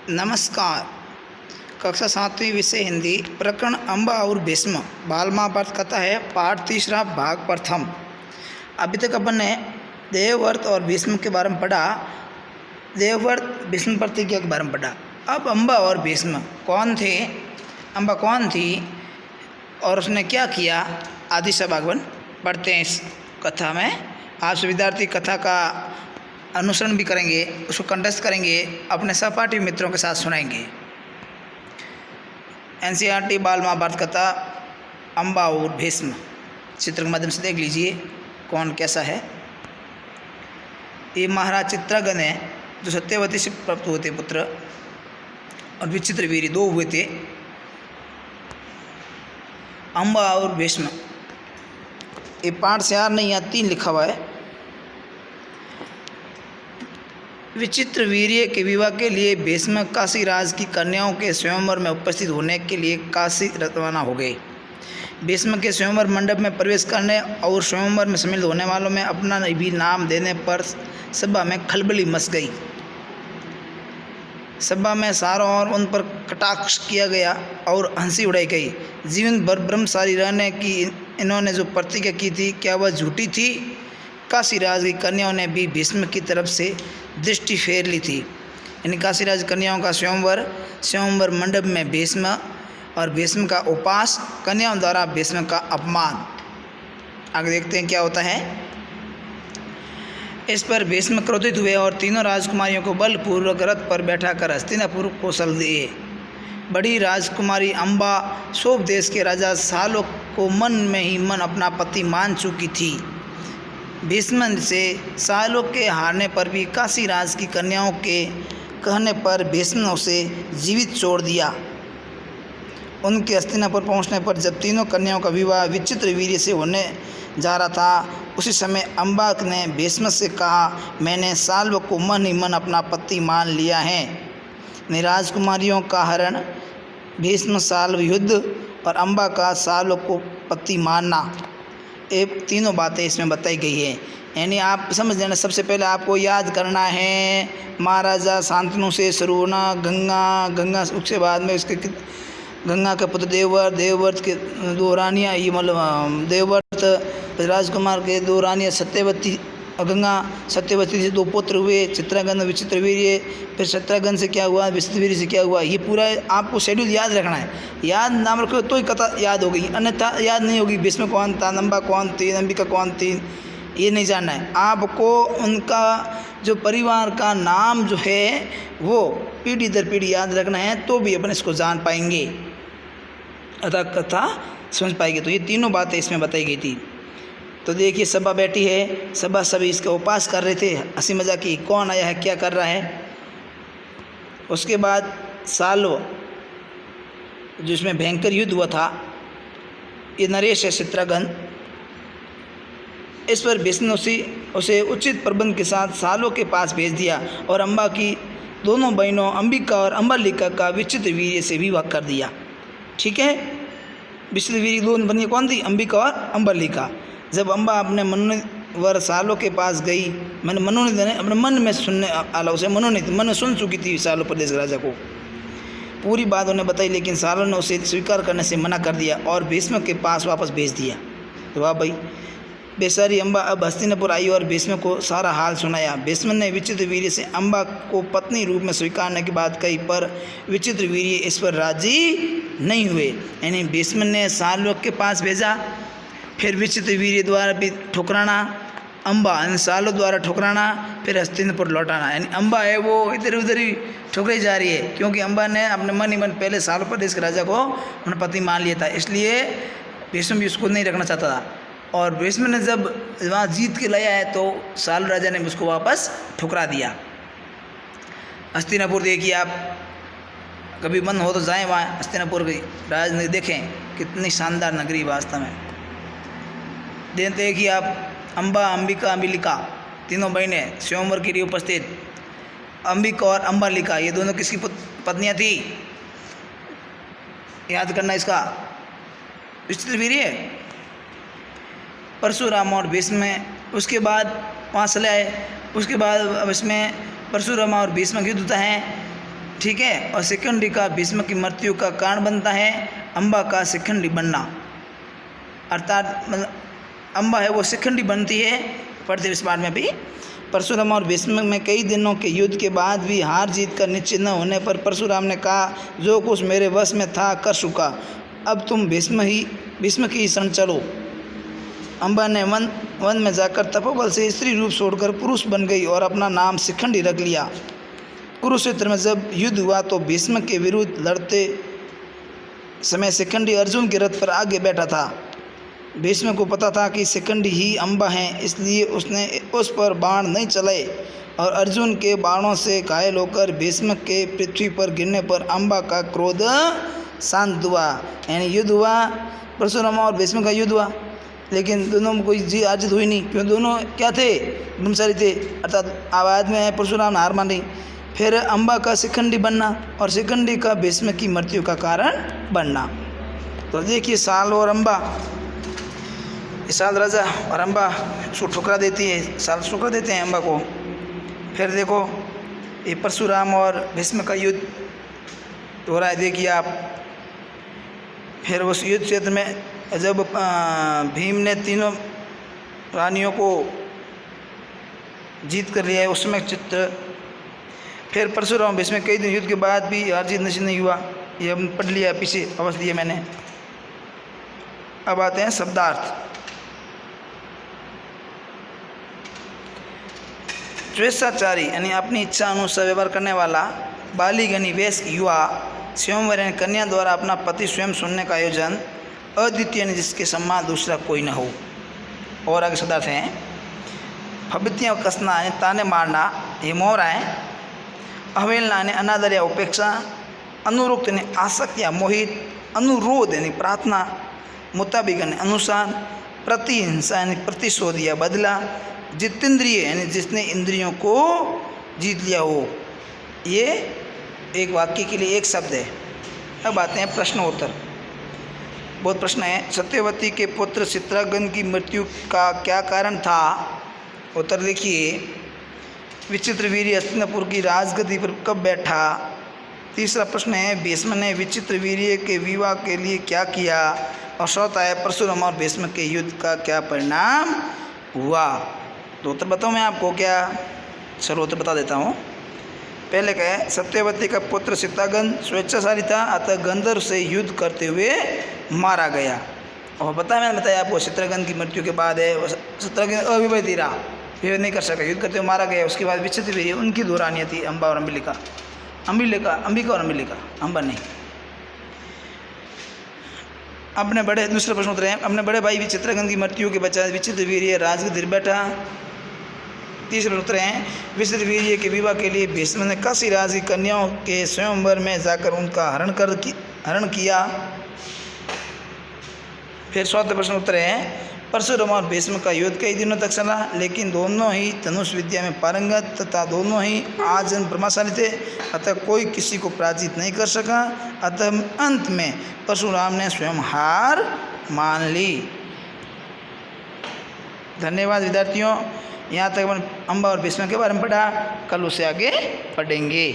नमस्कार। कक्षा 7वीं विषय हिंदी प्रकरण अम्बा और भीष्म बाल महाभारत कथा है पाठ 3 भाग प्रथम। अभी तक अपन ने देवव्रत और भीष्म के बारे में पढ़ा, देवव्रत भीष्म प्रतिज्ञा के बारे में पढ़ा। अब अम्बा और भीष्म कौन थे, अम्बा कौन थी और उसने क्या किया आदि सब आगमन पढ़ते हैं इस कथा में। आज विद्यार्थी कथा का अनुसरण भी करेंगे, उसको कंठस्थ करेंगे, अपने सहपाठी मित्रों के साथ सुनाएंगे। एनसीईआरटी बाल महाभारत कथा अम्बा और भीष्म चित्र के माध्यम से देख लीजिए कौन कैसा है। ये महाराज चित्रगण है जो सत्यवती से प्राप्त हुए थे पुत्र, और विचित्र वीर 2 हुए थे, अम्बा और भीष्म। ये पाठ से 4 नहीं, यहाँ 3 लिखा हुआ है। विचित्र वीर्य के विवाह के लिए भीष्म काशी राज की कन्याओं के स्वयंवर में उपस्थित होने के लिए काशी रवाना हो गए। भीष्म के स्वयंवर मंडप में प्रवेश करने और स्वयंवर में शामिल होने वालों में अपना भी नाम देने पर सभा में खलबली मच गई। सभा में चारों ओर उन पर कटाक्ष किया गया और हंसी उड़ाई गई। जीवन भर ब्रह्मचारी रहने की इन्होंने जो प्रतिज्ञा की थी, क्या वह झूठी थी? काशीराज की कन्याओं ने भी भीष्म की तरफ से दृष्टि फेर ली थी। यानी काशीराज कन्याओं का स्वयंवर मंडप में भीष्म और भीष्म का उपवास, कन्याओं द्वारा भीष्म का अपमान। आगे देखते हैं क्या होता है। इस पर भीष्म क्रोधित हुए और तीनों राजकुमारियों को बलपूर्वक रथ पर बैठाकर हस्तिनापुर को चल दिए। बड़ी राजकुमारी अम्बा शोभ देश के राजा सालोक को मन में ही मन अपना पति मान चुकी थी। भीष्म से सालोक के हारने पर भी काशीराज की कन्याओं के कहने पर भीष्म ने उसे जीवित छोड़ दिया। उनके हस्तिनापुर पहुंचने पर जब तीनों कन्याओं का विवाह विचित्र वीर्य से होने जा रहा था, उसी समय अम्बा ने भीष्म से कहा, मैंने सालोक को मन ही मन अपना पति मान लिया है। राजकुमारियों का हरण, भीष्म साल्व युद्ध और अम्बा का सालोक को पति मानना, ये तीनों बातें इसमें बताई गई है। यानी आप समझ लेना, सबसे पहले आपको याद करना है महाराजा शांतनु से शुरू होना, गंगा उसके बाद में उसके गंगा के पुत्र देवव्रत के 2 रानियाँ, ये मतलब देवव्रत राजकुमार के 2 रानियाँ सत्यवती सत्यवती से 2 पुत्र हुए, चित्रगण विचित्र वीर्य, फिर चित्रगण से क्या हुआ, विचित्र वीर्य से क्या हुआ। ये पूरा आपको शेड्यूल याद रखना है। याद नाम रखो तो ही कथा याद होगी, अन्यथा याद नहीं होगी। भीष्म कौन था, अम्बा कौन थी, अंबिका कौन थी, ये नहीं जानना है आपको। उनका जो परिवार का नाम जो है वो पीढ़ी दर पीढ़ी याद रखना है, तो भी अपन इसको जान पाएंगे, अतः कथा समझ पाएंगे। तो ये तीनों बातें इसमें बताई गई थी। तो देखिए सभा बैठी है, सभा सभी इसका उपास कर रहे थे, हंसी मजाक की, कौन आया है, क्या कर रहा है। उसके बाद सालो जिसमें भयंकर युद्ध हुआ था, ये नरेश है चित्रगण। इस पर भीष्म ने उसे उचित प्रबंध के साथ सालों के पास भेज दिया और अम्बा की दोनों बहनों अंबिका और अम्बालिका का विचित्र वीर्य से विवाह कर दिया। ठीक है, विचित्र वीर्य 2 बनिए कौन थी, अंबिका और अम्बालिका। जब अम्बा अपने मनोवर सालों के पास गई, मैंने मनोनीत अपने मन में सुनने आला, उसे मनोनीत मन में सुन चुकी थी सालों प्रदेश के राजा को पूरी बात उन्हें बताई, लेकिन सालों ने उसे स्वीकार करने से मना कर दिया और भीष्म के पास वापस भेज दिया। तो वाह भाई, बेचारी अम्बा अब हस्तिनापुर आई और भीष्म को सारा हाल सुनाया। भीष्म ने विचित्र वीर्य से अम्बा को पत्नी रूप में स्वीकारने की बात कही, पर विचित्र वीर्य इस पर राजी नहीं हुए। यानी भीष्म ने सालोक के पास भेजा, फिर विचित्र वीर्य द्वारा भी ठुकराना, अम्बा यानी सालों द्वारा ठुकराना, फिर हस्तिनापुर लौटाना। यानी अम्बा है वो इधर उधर ही ठुकराई जा रही है, क्योंकि अम्बा ने अपने मन ही मन पहले सालों प्रदेश के राजा को अपना पति मान लिया था, इसलिए भीष्म भी उसको नहीं रखना चाहता था। और भीष्म ने जब वहाँ जीत के लाया है तो साल राजा ने उसको वापस ठुकरा दिया। हस्तिनापुर देखिए आप, कभी मन हो तो जाएँ वहाँ हस्तिनापुर की राजनगरी देखें, कितनी शानदार नगरी वास्तव में। देखिए आप, अम्बा अंबिका अम्बिलिका तीनों बहनें स्वयंवर के लिए उपस्थित। अंबिका और अम्बालिका ये दोनों किसकी पत्नियां थी, याद करना इसका। विचित्र वीर्य परशुराम और भीष्म, उसके बाद वहाँ चले आए। उसके बाद अब इसमें परशुराम और भीष्म युद्ध होता है। ठीक है। और शिखंडी का भीष्म की मृत्यु का कारण बनता है, अम्बा का शिखंडी बनना, अर्थात मतलब अम्बा है वो शिखंडी बनती है। पढ़ते इस बार में भी परशुराम और भीष्म में कई दिनों के युद्ध के बाद भी हार जीत का निश्चित न होने पर परशुराम ने कहा, जो कुछ मेरे वश में था कर चुका, अब तुम भीष्म की शरण चलो। अम्बा ने वन में जाकर तपोबल से स्त्री रूप छोड़कर पुरुष बन गई और अपना नाम शिखंडी रख लिया। कुरुक्षेत्र में जब युद्ध हुआ तो भीष्म के विरुद्ध लड़ते समय शिखंडी अर्जुन के रथ पर आगे बैठा था। भीष्म को पता था कि शिखंडी ही अम्बा हैं, इसलिए उसने उस पर बाण नहीं चलाए और अर्जुन के बाणों से घायल होकर भीष्म के पृथ्वी पर गिरने पर अम्बा का क्रोध शांत हुआ। यानी युद्ध हुआ, परशुराम और भीष्म का युद्ध हुआ, लेकिन दोनों में कोई जीत हुई नहीं, क्यों दोनों क्या थे, ब्रह्मचारी थे, अर्थात आवाज में परशुराम ने हार मानी। फिर अम्बा का शिखंडी बनना और शिखंडी का भीष्म की मृत्यु का कारण बनना। तो देखिए साल और अम्बा, साल राजा और अम्बा उसको ठुकरा देती है, साल ठुकरा देते हैं अम्बा को। फिर देखो ये परशुराम और भीष्म का युद्ध हो रहा है, देखिए आप। फिर उस युद्ध क्षेत्र में जब भीम ने तीनों रानियों को जीत कर लिया है उस समय चित्र। फिर परशुराम भीष्म कई दिन युद्ध के बाद भी हार जीत नसीब नहीं हुआ, ये हम पढ़ लिया पीछे, अवश्य दिए मैंने। अब आते हैं शब्दार्थ। स्वेच्छाचारी यानी अपनी इच्छा अनुसार व्यवहार करने वाला, बालिगनी वयस्क युवा, स्वयंवर यानी कन्या द्वारा अपना पति स्वयं सुनने का आयोजन, अद्वितीय यानी जिसके समान दूसरा कोई न हो। और आगे शब्दार्थ हैं फबितियाँ कसना यानी ताने मारना, ये मोहरा है। अवहेलना यानी अनादर या उपेक्षा, अनुरुक्त यानी आसक्त या मोहित, अनुरोध यानी प्रार्थना, मुताबिक यानी अनुसार, प्रतिहिंसा यानी प्रतिशोध या बदला, जितेंद्रिय यानी जिसने इंद्रियों को जीत लिया हो। ये एक वाक्य के लिए एक शब्द है। अब आते हैं प्रश्नोत्तर। बहुत प्रश्न है। सत्यवती के पुत्र चित्रांगन की मृत्यु का क्या कारण था? उत्तर देखिए, विचित्रवीर्य हस्तिनापुर की राजगद्दी पर कब बैठा? तीसरा प्रश्न है, भीष्म ने विचित्रवीर्य के विवाह के लिए क्या किया? और चौथा है, परशुराम और भीष्म के युद्ध का क्या परिणाम हुआ? तो उत्तर बताऊँ मैं आपको क्या? चलो उत्तर बता देता हूँ। पहले क्या है, सत्यवती का पुत्र चित्रांगन स्वेच्छाचारी था, अतः गंधर्व से युद्ध करते हुए मारा गया। और मैंने बताया आपको, चित्रांगन की मृत्यु के बाद है चित्रांगन अविवाहित रहा, विवाह नहीं कर सका, युद्ध करते हुए मारा गया। उसके बाद विचित्रवीर्य, उनकी दो रानियाँ थी, अम्बा और अंबिका और अंबिका, अम्बा नहीं। अपने बड़े, दूसरा प्रश्न उत्तर है, अपने बड़े भाई चित्रांगन की मृत्यु के पश्चात विचित्रवीर्य राजगद्दी पर बैठा। तीसरा उत्तर है, विचित्रवीर्य के विवाह के लिए भीष्म ने काशी राज की कन्याओं के स्वयंवर में जाकर उनका हरण किया। फिर चौथा प्रश्न उत्तर है, परशुराम और भीष्म का युद्ध कई दिनों तक चला, लेकिन दोनों ही धनुष विद्या में पारंगत तथा दोनों ही आजन प्रभावशाली थे, अतः कोई किसी को पराजित नहीं कर सका। अतः अंत में परशुराम ने स्वयं हार मान ली। धन्यवाद विद्यार्थियों। यहाँ तक अपन अम्बा और भीष्म के बारे में पढ़ा, कल उसे आगे पढ़ेंगे।